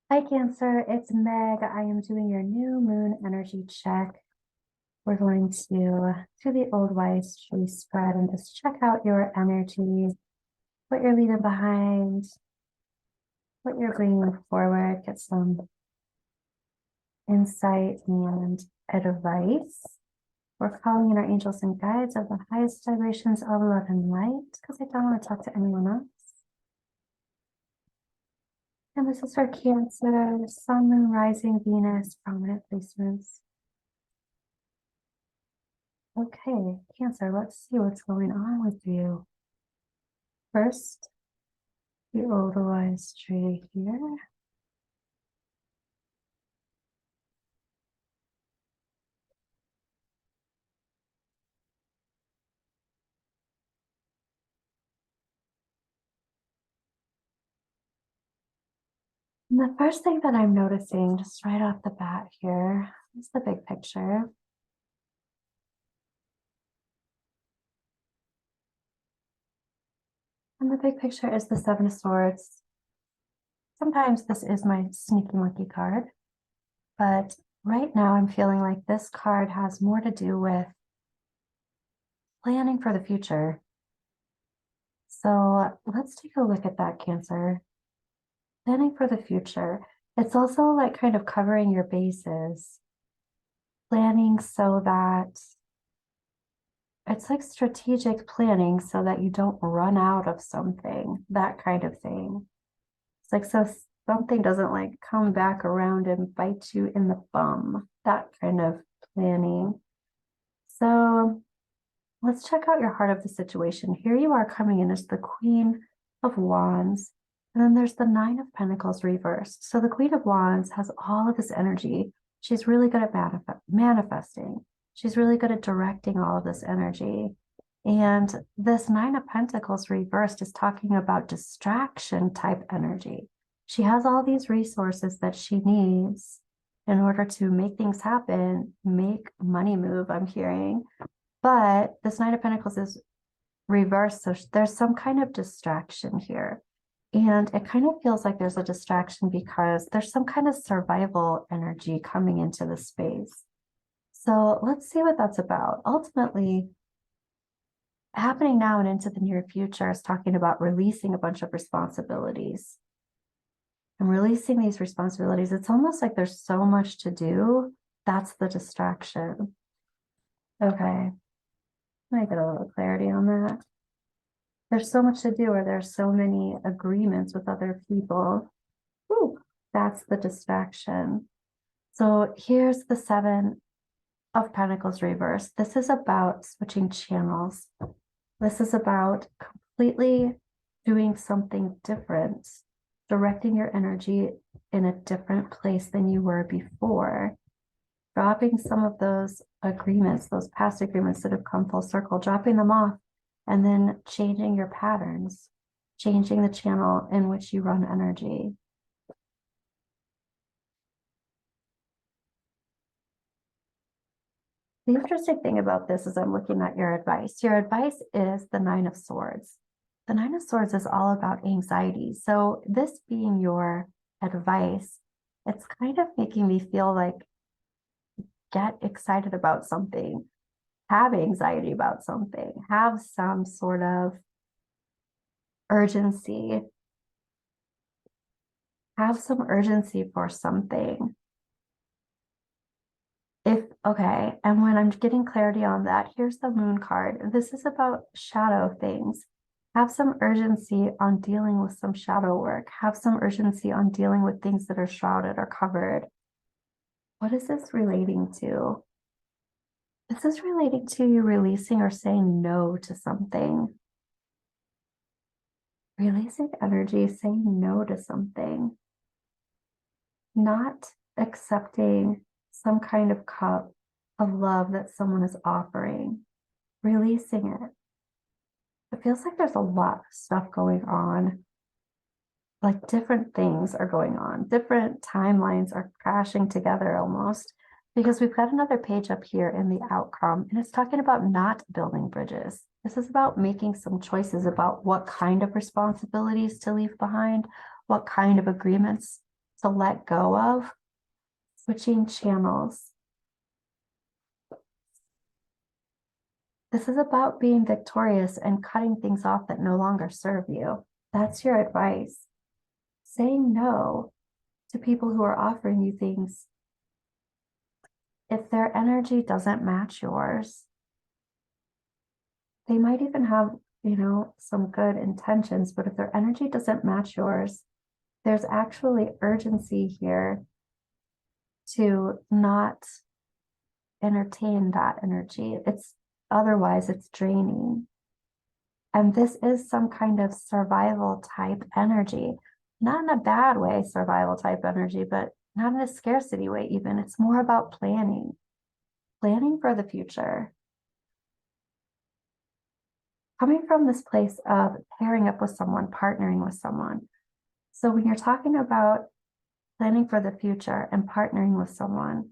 Hi, Cancer. It's Meg. I am doing your new moon energy check. We're going to do the old wise tree spread and just check out your energy, what you're leaving behind, what you're bringing forward, get some insight and advice. We're calling in our angels and guides of the highest vibrations of love and light because I don't want to talk to anyone else. And this is for Cancer, Sun, Moon, Rising, Venus, prominent placements. Okay, Cancer, let's see what's going on with you. First, the old wise tree here. And the first thing that I'm noticing just right off the bat here is the big picture. And the big picture is the Seven of Swords. Sometimes this is my sneaky monkey card, but right now I'm feeling like this card has more to do with planning for the future. So let's take a look at that, Cancer. Planning for the future. It's also like kind of covering your bases, planning so that it's like strategic planning so that you don't run out of something, that kind of thing. It's like so something doesn't like come back around and bite you in the bum, that kind of planning. So let's check out your heart of the situation. Here you are coming in as the Queen of Wands. And then there's the Nine of Pentacles reversed. So the Queen of Wands has all of this energy. She's really good at manifesting. She's really good at directing all of this energy. And this Nine of Pentacles reversed is talking about distraction type energy. She has all these resources that she needs in order to make things happen, make money move, I'm hearing. But this Nine of Pentacles is reversed, so there's some kind of distraction here. And it kind of feels like there's a distraction because there's some kind of survival energy coming into the space. So let's see what that's about. Ultimately, happening now and into the near future is talking about releasing a bunch of responsibilities. And releasing these responsibilities, it's almost like there's so much to do. That's the distraction. Okay. Let me get a little clarity on that. There's so much to do, or there's so many agreements with other people. Ooh, that's the distraction. So here's the Seven of Pentacles reversed. This is about switching channels. This is about completely doing something different, directing your energy in a different place than you were before, dropping some of those agreements, those past agreements that have come full circle, dropping them off, and then changing your patterns, changing the channel in which you run energy. The interesting thing about this is I'm looking at your advice. Your advice is the Nine of Swords. The Nine of Swords is all about anxiety. So this being your advice, it's kind of making me feel like get excited about something, have anxiety about something, have some sort of urgency, have some urgency for something. Okay, and when I'm getting clarity on that, here's the Moon card. This is about shadow things. Have some urgency on dealing with some shadow work. Have some urgency on dealing with things that are shrouded or covered. What is this relating to? This is relating to you releasing or saying no to something. Releasing energy, saying no to something. Not accepting some kind of cup of love that someone is offering. Releasing it. It feels like there's a lot of stuff going on. Like different things are going on. Different timelines are crashing together almost. Because we've got another page up here in the outcome, and it's talking about not building bridges. This is about making some choices about what kind of responsibilities to leave behind, what kind of agreements to let go of, switching channels. This is about being victorious and cutting things off that no longer serve you. That's your advice. Saying no to people who are offering you things if their energy doesn't match yours. They might even have, some good intentions, but if their energy doesn't match yours, there's actually urgency here to not entertain that energy. Otherwise it's draining. And this is some kind of survival type energy, not in a bad way, survival type energy, but not in a scarcity way even. It's more about planning for the future. Coming from this place of pairing up with someone, partnering with someone. So when you're talking about planning for the future and partnering with someone,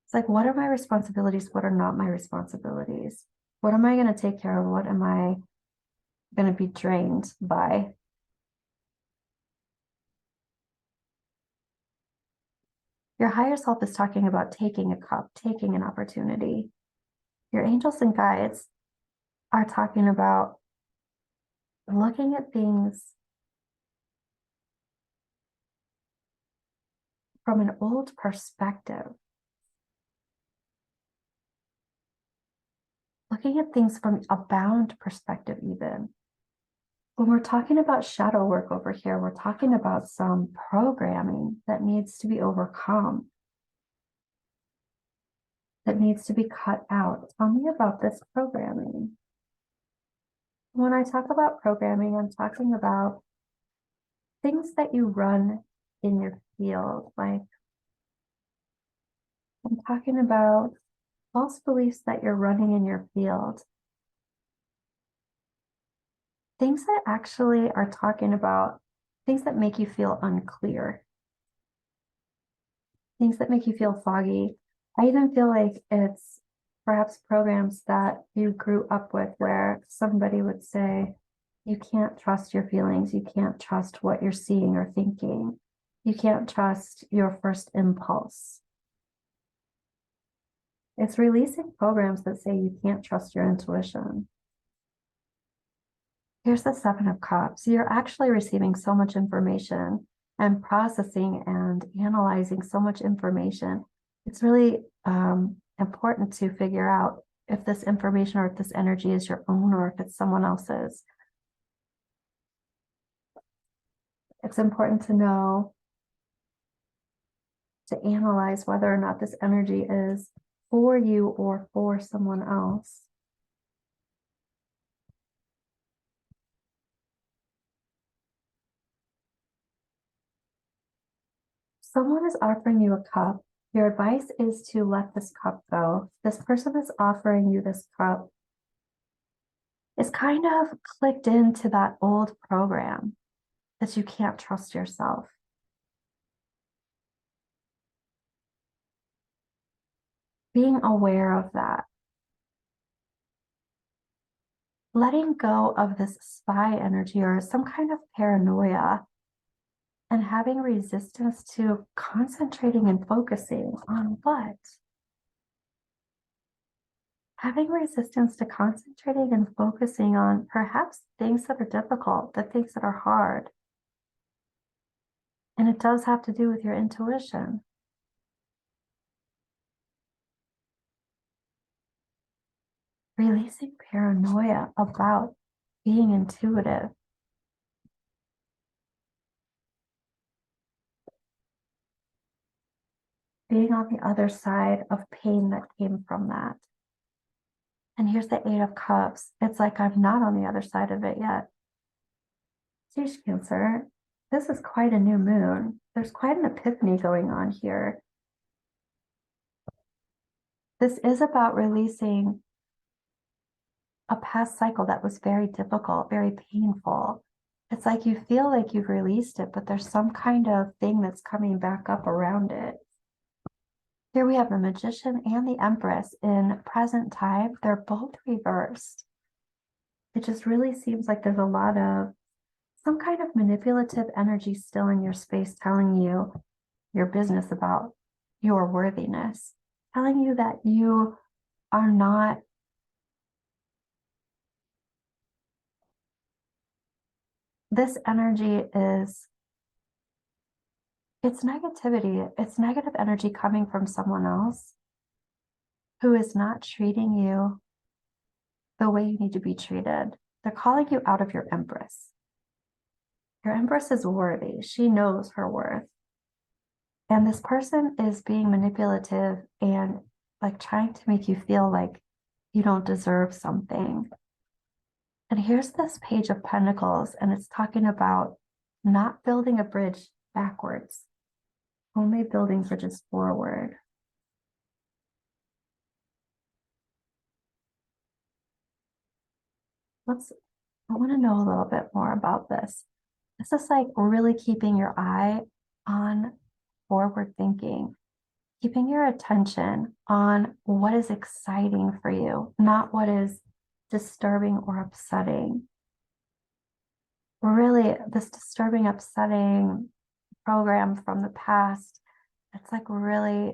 it's like, what are my responsibilities? What are not my responsibilities? What am I going to take care of? What am I going to be drained by? Your higher self is talking about taking a cup, taking an opportunity. Your angels and guides are talking about looking at things from an old perspective. Looking at things from a bound perspective even. When we're talking about shadow work over here, we're talking about some programming that needs to be overcome, that needs to be cut out. Tell me about this programming. When I talk about programming, I'm talking about things that you run in your field. Like, I'm talking about false beliefs that you're running in your field. Things that actually are talking about things that make you feel unclear. Things that make you feel foggy. I even feel like it's perhaps programs that you grew up with where somebody would say, you can't trust your feelings. You can't trust what you're seeing or thinking. You can't trust your first impulse. It's releasing programs that say you can't trust your intuition. Here's the Seven of Cups. You're actually receiving so much information and processing and analyzing so much information. It's really important to figure out if this information or if this energy is your own or if it's someone else's. It's important to know, to analyze whether or not this energy is for you or for someone else. Someone is offering you a cup. Your advice is to let this cup go. This person is offering you this cup. It's kind of clicked into that old program that you can't trust yourself. Being aware of that. Letting go of this spy energy or some kind of paranoia and having resistance to concentrating and focusing on what? Having resistance to concentrating and focusing on perhaps things that are difficult, the things that are hard. And it does have to do with your intuition. Releasing paranoia about being intuitive. Being on the other side of pain that came from that. And here's the Eight of Cups. It's like I'm not on the other side of it yet. Sheesh, Cancer, this is quite a new moon. There's quite an epiphany going on here. This is about releasing a past cycle that was very difficult, very painful. It's like you feel like you've released it, but there's some kind of thing that's coming back up around it. Here we have the Magician and the Empress in present time. They're both reversed. It just really seems like there's a lot of some kind of manipulative energy still in your space telling you your business about your worthiness, telling you that you are not. This energy is, it's negativity. It's negative energy coming from someone else who is not treating you the way you need to be treated. They're calling you out of your empress. Your empress is worthy. She knows her worth. And this person is being manipulative and like trying to make you feel like you don't deserve something. And here's this Page of Pentacles, and it's talking about not building a bridge backwards, only building bridges forward. I want to know a little bit more about this. This is like really keeping your eye on forward thinking, keeping your attention on what is exciting for you, not what is disturbing or upsetting. Really, this disturbing, upsetting program from the past, it's like really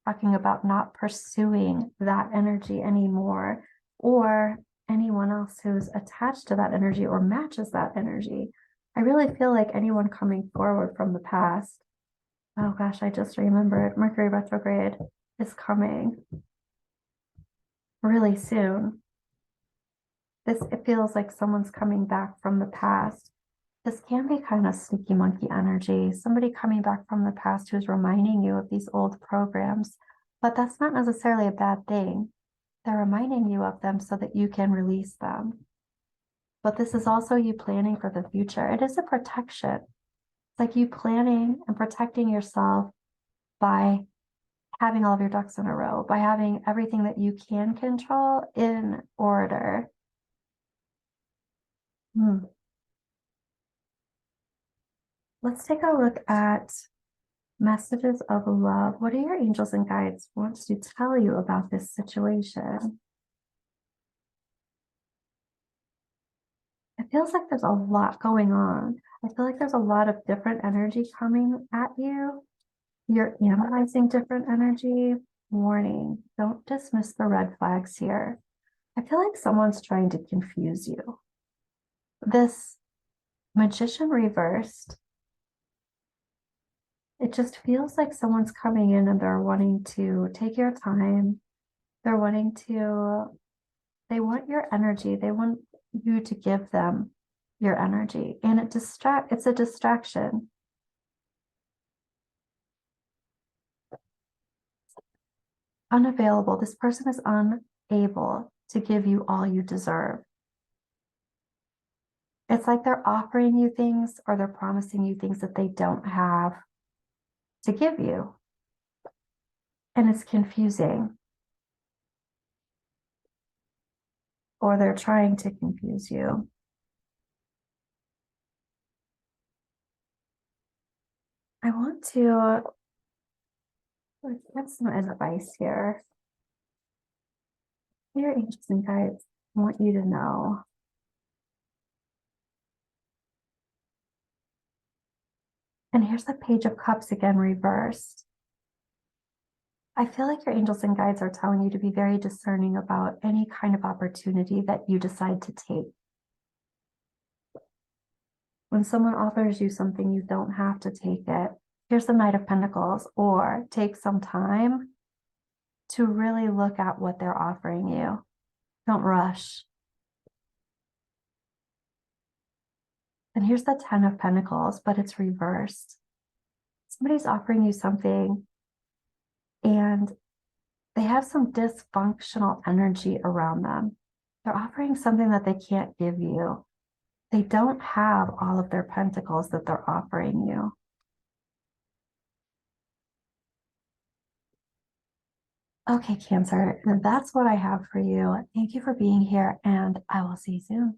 talking about not pursuing that energy anymore, or anyone else who's attached to that energy or matches that energy. I really feel like anyone coming forward from the past. Oh gosh, I just remembered Mercury retrograde is coming really soon. It feels like someone's coming back from the past. This can be kind of sneaky monkey energy, somebody coming back from the past who's reminding you of these old programs, but that's not necessarily a bad thing. They're reminding you of them so that you can release them. But this is also you planning for the future. It is a protection. It's like you planning and protecting yourself by having all of your ducks in a row, by having everything that you can control in order. Let's take a look at messages of love. What do your angels and guides want to tell you about this situation? It feels like there's a lot going on. I feel like there's a lot of different energy coming at you. You're analyzing different energy. Warning, don't dismiss the red flags here. I feel like someone's trying to confuse you. This Magician reversed, it just feels like someone's coming in and they're wanting to take your time. They're wanting to, they want your energy. They want you to give them your energy. And it's a distraction. Unavailable. This person is unable to give you all you deserve. It's like they're offering you things or they're promising you things that they don't have to give you. And it's confusing. Or they're trying to confuse you. I want to get some advice here. Your angels and guides want you to know. And here's the Page of Cups again reversed. I feel like your angels and guides are telling you to be very discerning about any kind of opportunity that you decide to take. When someone offers you something, you don't have to take it. Here's the Knight of Pentacles, or take some time to really look at what they're offering you. Don't rush. And here's the Ten of Pentacles, but it's reversed. Somebody's offering you something and they have some dysfunctional energy around them. They're offering something that they can't give you. They don't have all of their pentacles that they're offering you. Okay, Cancer, that's what I have for you. Thank you for being here, and I will see you soon.